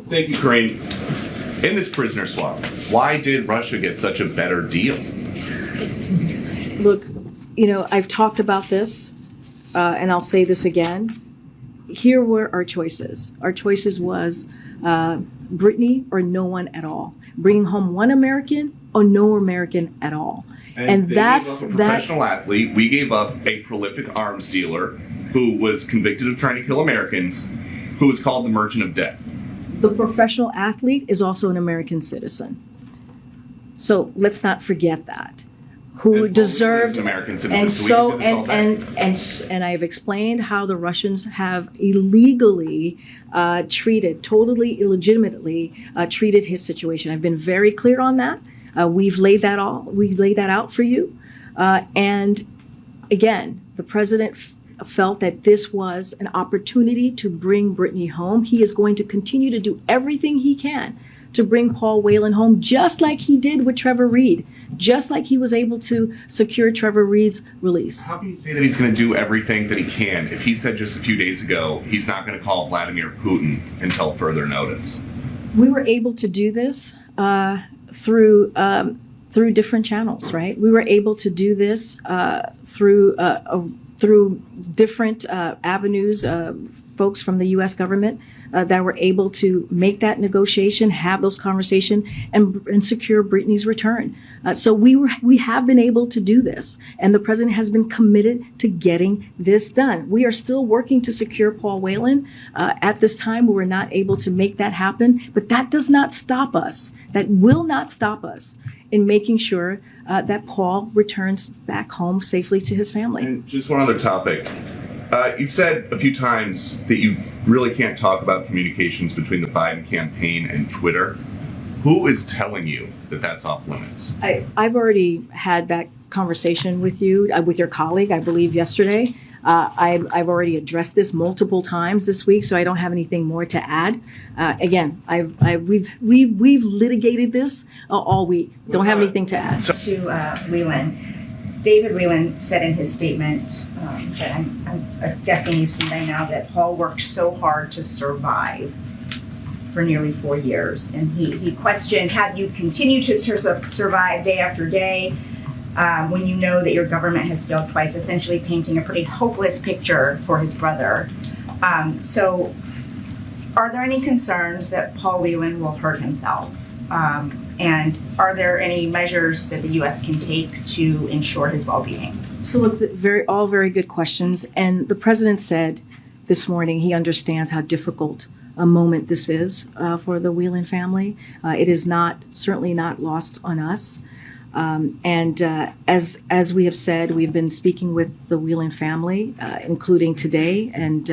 Thank you, Corinne. In this prisoner swap, why did Russia get such a better deal? Look, I've talked about this, and I'll say this again. Here were our choices. Our choices was Brittany or no one at all. Bringing home one American or no American at all. And that's a professional athlete. We gave up a prolific arms dealer who was convicted of trying to kill Americans, who was called the Merchant of Death. The professional athlete is also an American citizen. So let's not forget that. Who deserved an American citizen, and so and I've explained how the Russians have illegally totally illegitimately treated his situation. I've been very clear on that. We've laid that out for you. And again, the president felt that this was an opportunity to bring Brittany home. He is going to continue to do everything he can to bring Paul Whelan home, just like he did with Trevor Reed, just like he was able to secure Trevor Reed's release. How can you say that he's going to do everything that he can if he said just a few days ago he's not going to call Vladimir Putin until further notice? We were able to do this through different channels, right? We were able to do this through different avenues, folks from the U.S. government that were able to make that negotiation, have those conversations, and secure Brittany's return. So we have been able to do this, and the president has been committed to getting this done. We are still working to secure Paul Whelan. At this time, we were not able to make that happen, but that does not stop us. That will not stop us in making sure that Paul returns back home safely to his family. And just one other topic. You've said a few times that you really can't talk about communications between the Biden campaign and Twitter. Who is telling you that that's off limits? I've already had that conversation with you, with your colleague, I believe yesterday. I've already addressed this multiple times this week, so I don't have anything more to add. Again, we've litigated this all week. Don't have anything to add. To Whelan. David Whelan said in his statement that I'm guessing you've seen by now that Paul worked so hard to survive for nearly 4 years. And he questioned, have you continued to survive day after day when you know that your government has failed twice, essentially painting a pretty hopeless picture for his brother. So are there any concerns that Paul Whelan will hurt himself? And are there any measures that the U.S. can take to ensure his well-being? So look, all very good questions. And the president said this morning he understands how difficult a moment this is for the Whelan family. It is certainly not lost on us. As we have said, we've been speaking with the Whelan family, including today, and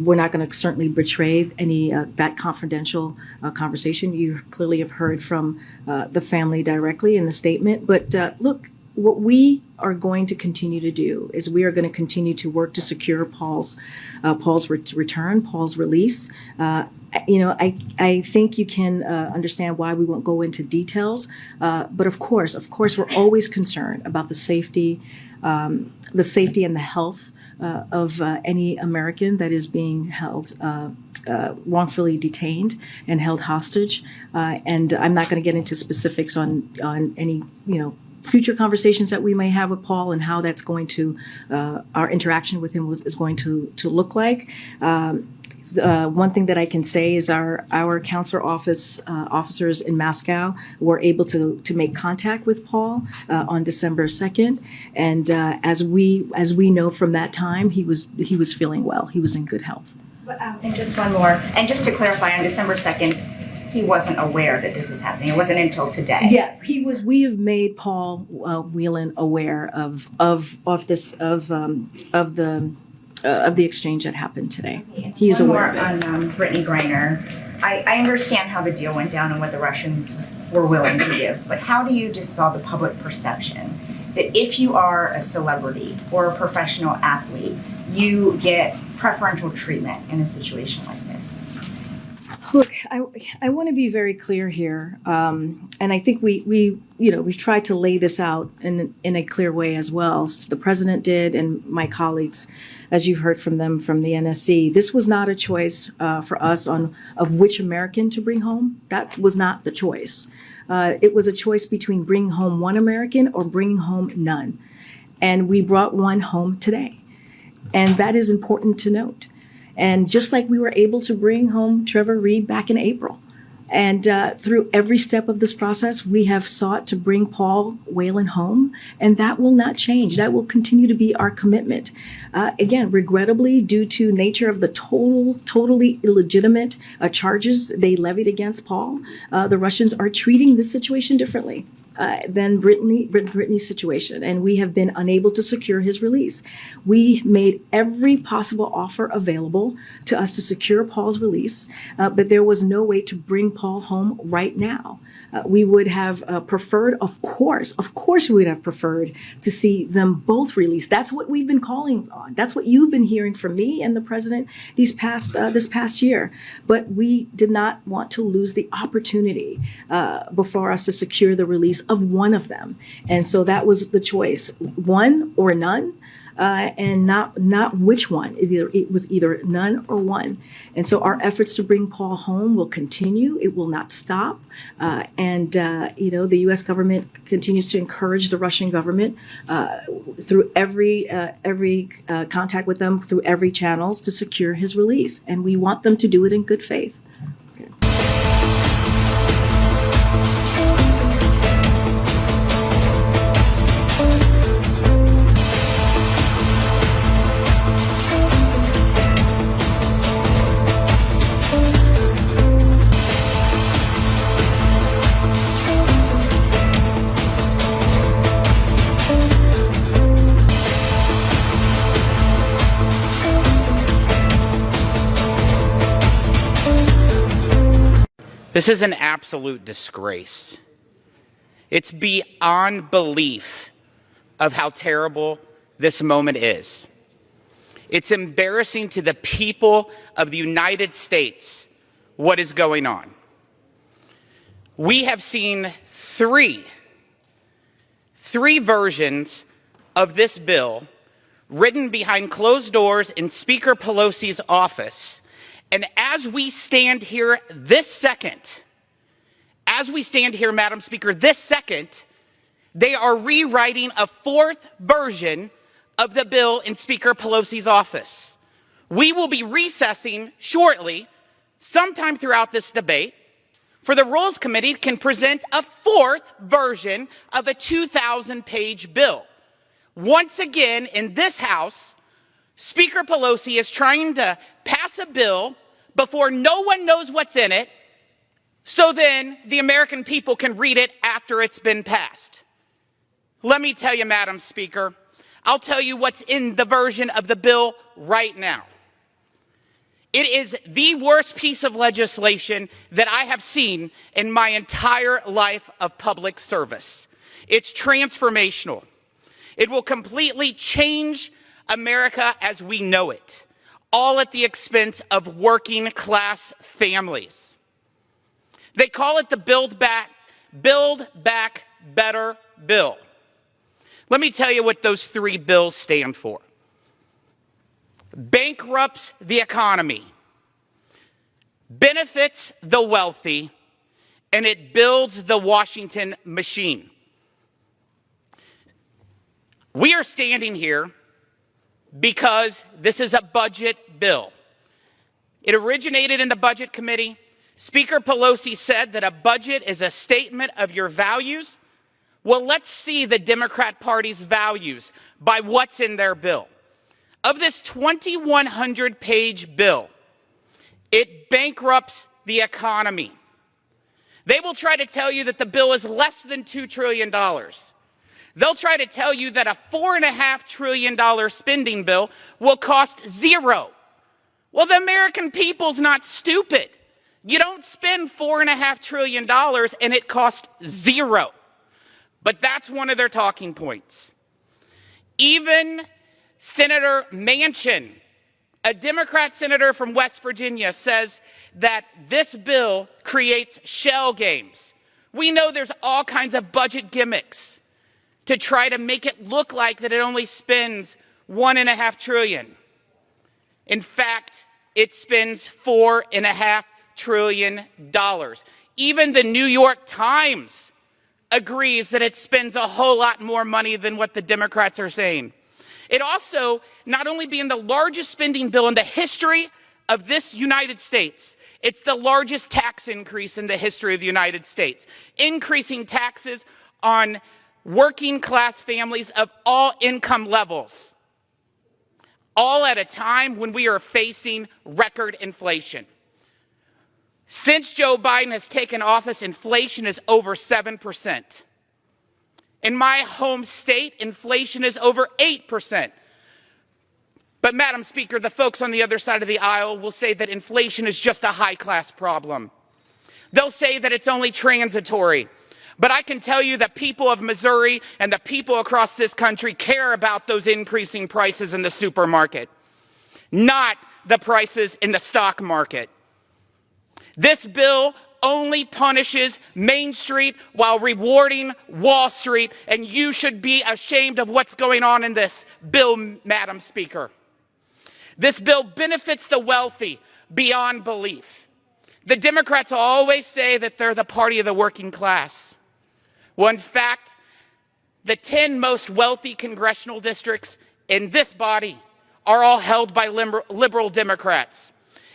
we're not going to certainly betray any that confidential conversation. You clearly have heard from the family directly in the statement. But look, what we are going to continue to do is we are going to continue to work to secure Paul's return, Paul's release. I think you can understand why we won't go into details, but of course, we're always concerned about the safety and the health of any American that is being held wrongfully detained and held hostage. And I'm not going to get into specifics on any future conversations that we may have with Paul and how that's going to our interaction with him is going to look like. One thing that I can say is our consular officers in Moscow were able to make contact with Paul on December 2nd, and as we know from that time, he was feeling well. He was in good health. And just one more, and just to clarify, on December 2nd, he wasn't aware that this was happening. It wasn't until today. Yeah, he was. We have made Paul Whelan aware of the exchange that happened today. He is aware. One more on Brittany Griner. I understand how the deal went down and what the Russians were willing to give, but how do you dispel the public perception that if you are a celebrity or a professional athlete, you get preferential treatment in a situation like this? Look, I want to be very clear here, and I think we've tried to lay this out in a clear way as well. So the president did, and my colleagues, as you've heard from them from the NSC. This was not a choice for us of which American to bring home. That was not the choice. It was a choice between bringing home one American or bringing home none, and we brought one home today, and that is important to note. And just like we were able to bring home Trevor Reed back in April. And through every step of this process, we have sought to bring Paul Whelan home, and that will not change. That will continue to be our commitment. Again, regrettably, due to nature of the totally illegitimate charges they levied against Paul, the Russians are treating this situation differently than Brittany's situation, and we have been unable to secure his release. We made every possible offer available to us to secure Paul's release, but there was no way to bring Paul home right now. We would have preferred, of course, we would have preferred to see them both released. That's what we've been calling on. That's what you've been hearing from me and the president this past year. But we did not want to lose the opportunity before us to secure the release of one of them. And so that was the choice, one or none. And not which one. It was either none or one. And so our efforts to bring Paul home will continue. It will not stop. The U.S. government continues to encourage the Russian government through every contact with them, through every channels to secure his release. And we want them to do it in good faith. This is an absolute disgrace. It's beyond belief of how terrible this moment is. It's embarrassing to the people of the United States what is going on. We have seen three versions of this bill written behind closed doors in Speaker Pelosi's office. And as we stand here this second, Madam Speaker, this second, they are rewriting a fourth version of the bill in Speaker Pelosi's office. We will be recessing shortly, sometime throughout this debate, for the Rules Committee can present a fourth version of a 2,000-page bill. Once again, in this House, Speaker Pelosi is trying to pass a bill before no one knows what's in it, so then the American people can read it after it's been passed. Let me tell you, Madam Speaker, I'll tell you what's in the version of the bill right now. It is the worst piece of legislation that I have seen in my entire life of public service. It's transformational. It will completely change America as we know it, all at the expense of working class families. They call it the Build Back Better bill. Let me tell you what those three bills stand for. Bankrupts the economy, benefits the wealthy, and it builds the Washington machine. We are standing here because this is a budget bill. It originated in the Budget Committee. Speaker Pelosi said that a budget is a statement of your values. Well, let's see the Democrat Party's values by what's in their bill. Of this 2,100-page bill, it bankrupts the economy. They will try to tell you that the bill is less than $2 trillion. They'll try to tell you that a $4.5 trillion spending bill will cost zero. Well, the American people's not stupid. You don't spend $4.5 trillion and it costs zero. But that's one of their talking points. Even Senator Manchin A Democrat senator from West Virginia says that this bill creates shell games. We know there's all kinds of budget gimmicks to try to make it look like that it only spends $1.5 trillion. In fact, it spends $4.5 trillion. Even the New York Times agrees that it spends a whole lot more money than what the Democrats are saying. It also, not only being the largest spending bill in the history of this United States, it's the largest tax increase in the history of the United States, increasing taxes on working class families of all income levels, all at a time when we are facing record inflation. Since Joe Biden has taken office, inflation is over 7%. In my home state, inflation is over 8%. But Madam Speaker, the folks on the other side of the aisle will say that inflation is just a high-class problem. They'll say that it's only transitory. But I can tell you that people of Missouri and the people across this country care about those increasing prices in the supermarket, not the prices in the stock market. This bill only punishes Main Street while rewarding Wall Street, and you should be ashamed of what's going on in this bill, Madam Speaker. This bill benefits the wealthy beyond belief. The Democrats always say that they're the party of the working class. Well, in fact, the 10 most wealthy congressional districts in this body are all held by liberal Democrats.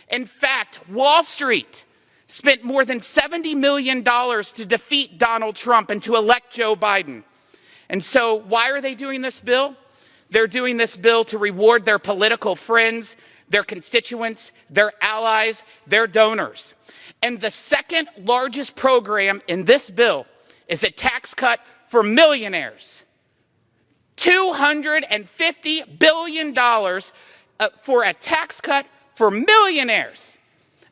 In fact, Wall Street spent more than $70 million to defeat Donald Trump and to elect Joe Biden. And so why are they doing this bill? They're doing this bill to reward their political friends, their constituents, their allies, their donors. And the second largest program in this bill is a tax cut for millionaires. $250 billion for a tax cut for millionaires.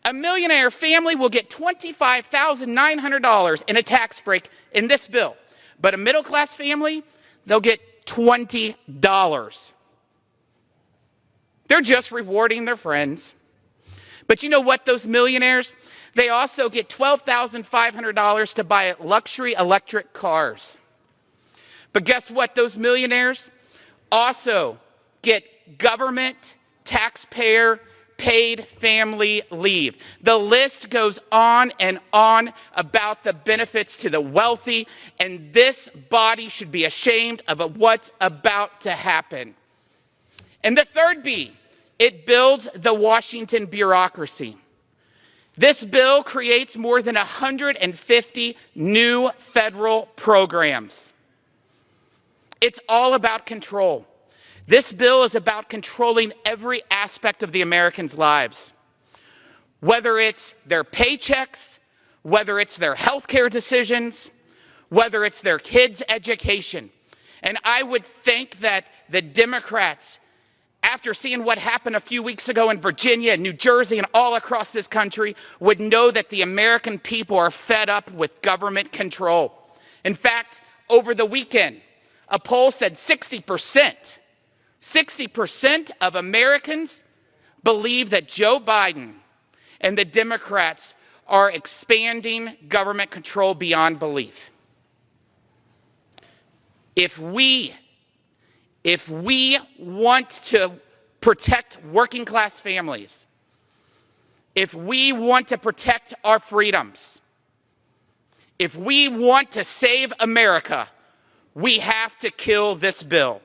A millionaire family will get $25,900 in a tax break in this bill. But a middle-class family, they'll get $20. They're just rewarding their friends. But you know what, those millionaires, they also get $12,500 to buy luxury electric cars. But guess what, those millionaires also get government, taxpayer, paid family leave. The list goes on and on about the benefits to the wealthy, and this body should be ashamed of what's about to happen. And the third B, it builds the Washington bureaucracy. This bill creates more than 150 new federal programs. It's all about control. This bill is about controlling every aspect of the Americans' lives, whether it's their paychecks, whether it's their health care decisions, whether it's their kids' education. And I would think that the Democrats, after seeing what happened a few weeks ago in Virginia and New Jersey and all across this country, would know that the American people are fed up with government control. In fact, over the weekend, a poll said 60% of Americans believe that Joe Biden and the Democrats are expanding government control beyond belief. If we want to protect working class families, if we want to protect our freedoms, if we want to save America, we have to kill this bill.